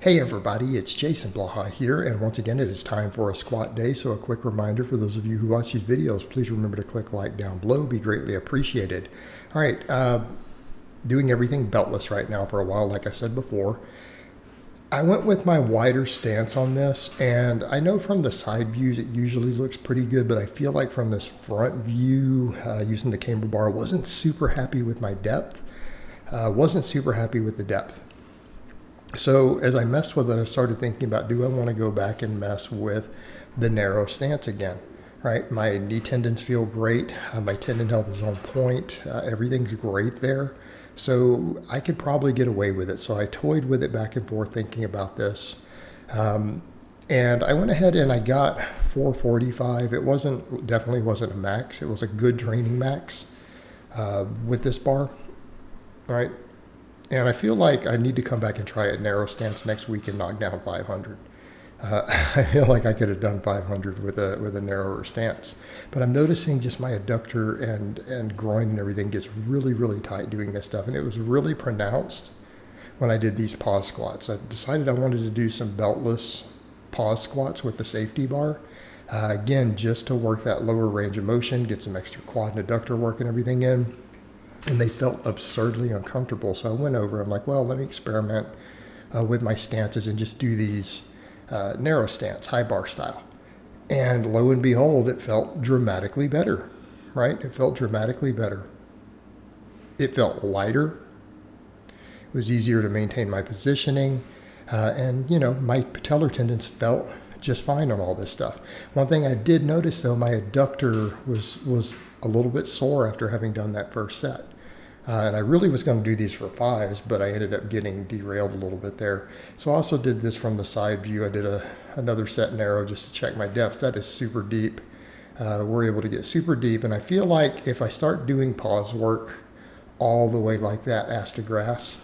Hey everybody, it's Jason Blaha here, and once again it is time for a squat day. So a quick reminder for those of you who watch these videos, please remember to click like down below, be greatly appreciated. All right, doing everything beltless right now for a while, like I said before. I went with my wider stance on this, and I know from the side views it usually looks pretty good, but I feel like from this front view, using the camber bar, wasn't super happy with my depth, wasn't super happy with the depth. So as I messed with it, I started thinking about, do I want to go back and mess with the narrow stance again, right? My knee tendons feel great. My tendon health is on point. Everything's great there. So I could probably get away with it. So I toyed with it back and forth thinking about this. And I went ahead and I got 445. It definitely wasn't a max. It was a good training max with this bar, right? And I feel like I need to come back and try a narrow stance next week and knock down 500. I feel like I could have done 500 with a narrower stance. But I'm noticing just my adductor and groin and everything gets really, really tight doing this stuff. And it was really pronounced when I did these pause squats. I decided I wanted to do some beltless pause squats with the safety bar. Again, just to work that lower range of motion, get some extra quad and adductor work and everything in. And they felt absurdly uncomfortable. So I went over, I'm like, well, let me experiment with my stances and just do these narrow stance, high bar style. And lo and behold, it felt dramatically better, right? It felt dramatically better. It felt lighter. It was easier to maintain my positioning. And, my patellar tendons felt just fine on all this stuff. One thing I did notice, though, my adductor was a little bit sore after having done that first set. And I really was going to do these for fives, but I ended up getting derailed a little bit there. So I also did this from the side view. I did another set narrow just to check my depth. That is super deep. We're able to get super deep. And I feel like if I start doing pause work all the way like that, ass to grass,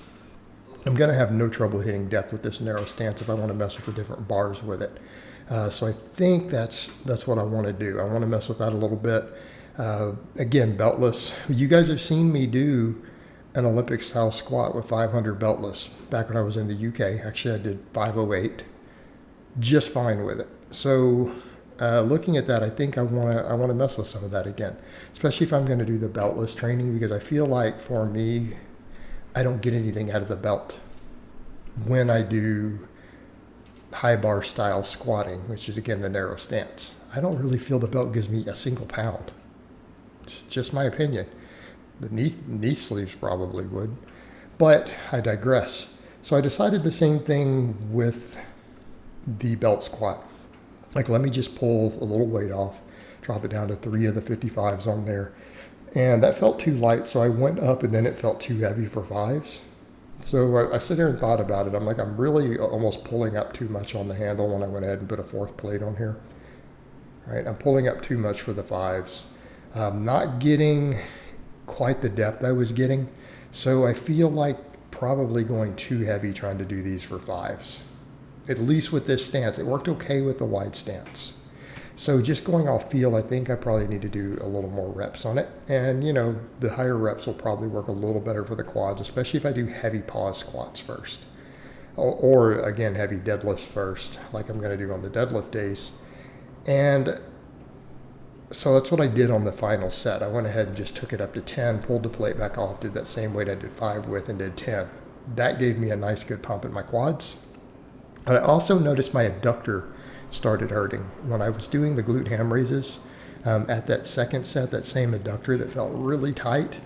I'm going to have no trouble hitting depth with this narrow stance if I want to mess with the different bars with it. So I think that's what I want to do. I want to mess with that a little bit. Again, beltless. You guys have seen me do an Olympic style squat with 500 beltless back when I was in the UK. Actually, I did 508, just fine with it. So looking at that, I think I want to mess with some of that again, especially if I'm going to do the beltless training, because I feel like for me, I don't get anything out of the belt when I do high bar style squatting, which is again the narrow stance. I don't really feel the belt gives me a single pound. It's just my opinion. The knee sleeves probably would, but I digress. So I decided the same thing with the belt squat. Like, let me just pull a little weight off, drop it down to 3 of the 55s on there. And that felt too light, so I went up and then it felt too heavy for 5s. So I sit there and thought about it. I'm like, I'm really almost pulling up too much on the handle when I went ahead and put a 4th plate on here. All right, I'm pulling up too much for the 5s. Not getting quite the depth I was getting. So I feel like probably going too heavy trying to do these for 5s. At least with this stance. It worked okay with the wide stance. So just going off feel, I think I probably need to do a little more reps on it. And, the higher reps will probably work a little better for the quads, especially if I do heavy pause squats first. Or again, heavy deadlifts first, like I'm going to do on the deadlift days. And so that's what I did on the final set. I went ahead and just took it up to 10, pulled the plate back off, did that same weight I did 5 with, and did 10. That gave me a nice good pump in my quads. And I also noticed my adductor started hurting. When I was doing the glute ham raises, at that second set, that same adductor that felt really tight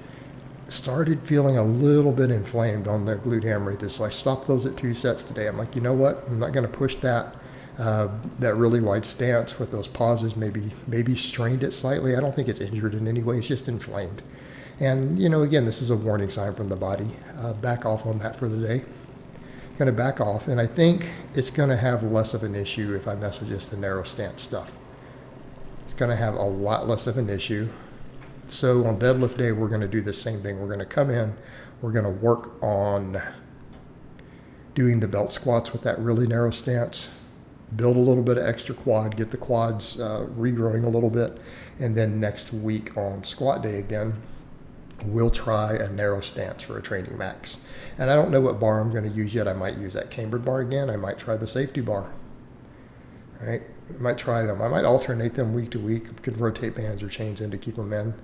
started feeling a little bit inflamed on the glute ham raises. So I stopped those at 2 sets today. I'm like, you know what? I'm not going to push that really wide stance with those pauses. Maybe strained it slightly. I don't think it's injured in any way. It's just inflamed. And, again, this is a warning sign from the body. Back off on that for the day. Going to back off, and I think it's going to have less of an issue if I mess with just the narrow stance stuff. It's going to have a lot less of an issue. So on deadlift day, we're going to do the same thing. We're going to come in, we're going to work on doing the belt squats with that really narrow stance, build a little bit of extra quad, get the quads regrowing a little bit, and then next week on squat day again, we'll try a narrow stance for a training max. And I don't know what bar I'm going to use yet. I might use that Cambered bar again. I might try the safety bar. All right, I might try them. I might alternate them week to week. Could rotate bands or chains in to keep them in.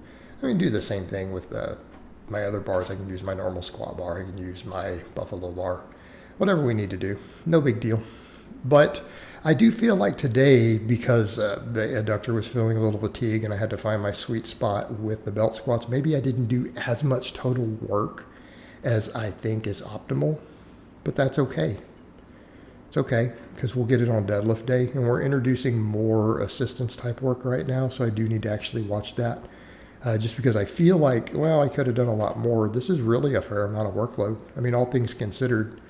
I mean, do the same thing with my other bars. I can use my normal squat bar. I can use my buffalo bar. Whatever we need to do. No big deal. But I do feel like today, because the adductor was feeling a little fatigue and I had to find my sweet spot with the belt squats, maybe I didn't do as much total work as I think is optimal. But that's okay. It's okay, because we'll get it on deadlift day, and we're introducing more assistance type work right now, so I do need to actually watch that. Just because I feel like, well, I could have done a lot more. This is really a fair amount of workload. I mean, all things considered,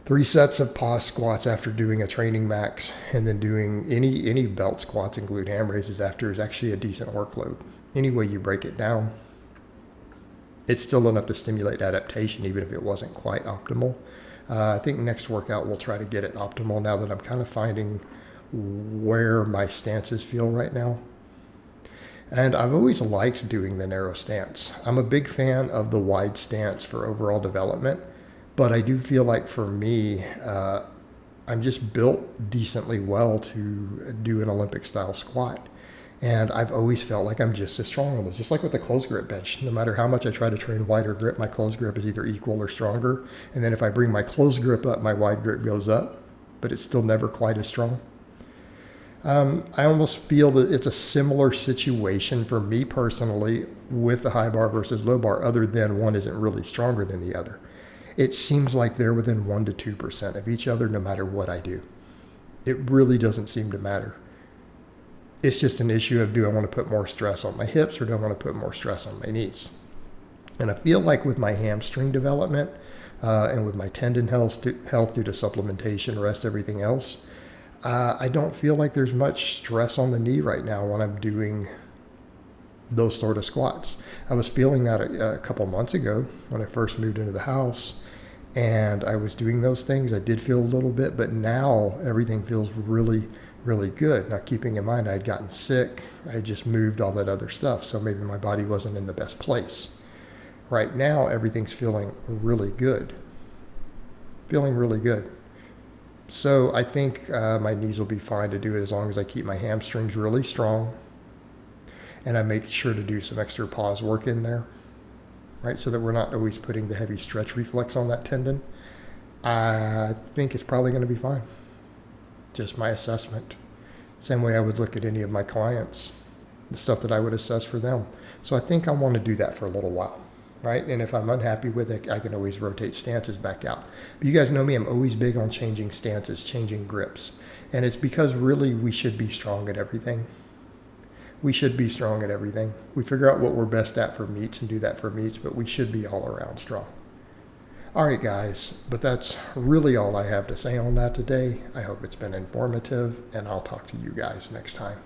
3 sets of pause squats after doing a training max, and then doing any belt squats and glute ham raises after is actually a decent workload. Any way you break it down, it's still enough to stimulate adaptation, even if it wasn't quite optimal. I think next workout we'll try to get it optimal now that I'm kind of finding where my stances feel right now. And I've always liked doing the narrow stance. I'm a big fan of the wide stance for overall development, but I do feel like for me, I'm just built decently well to do an Olympic style squat. And I've always felt like I'm just as strong on those, just like with the closed grip bench. No matter how much I try to train wider grip, my closed grip is either equal or stronger. And then if I bring my closed grip up, my wide grip goes up, but it's still never quite as strong. I almost feel that it's a similar situation for me personally with the high bar versus low bar, other than one isn't really stronger than the other. It seems like they're within 1 to 2% of each other no matter what I do. It really doesn't seem to matter. It's just an issue of, do I want to put more stress on my hips or do I want to put more stress on my knees? And I feel like with my hamstring development and with my tendon health due to supplementation, rest, everything else, I don't feel like there's much stress on the knee right now when I'm doing those sort of squats. I was feeling that a couple months ago when I first moved into the house and I was doing those things. I did feel a little bit, but now everything feels really good. Now, keeping in mind, I had gotten sick. I had just moved, all that other stuff. So maybe my body wasn't in the best place. Right now, everything's feeling really good. Feeling really good. So I think my knees will be fine to do it as long as I keep my hamstrings really strong. And I make sure to do some extra pause work in there, right? So that we're not always putting the heavy stretch reflex on that tendon. I think it's probably going to be fine. Just my assessment. Same way I would look at any of my clients, the stuff that I would assess for them. So I think I want to do that for a little while, right? And if I'm unhappy with it, I can always rotate stances back out. But you guys know me, I'm always big on changing stances, changing grips. And it's because really we should be strong at everything. We should be strong at everything. We figure out what we're best at for meets and do that for meets, but we should be all around strong. All right, guys, but that's really all I have to say on that today. I hope it's been informative, and I'll talk to you guys next time.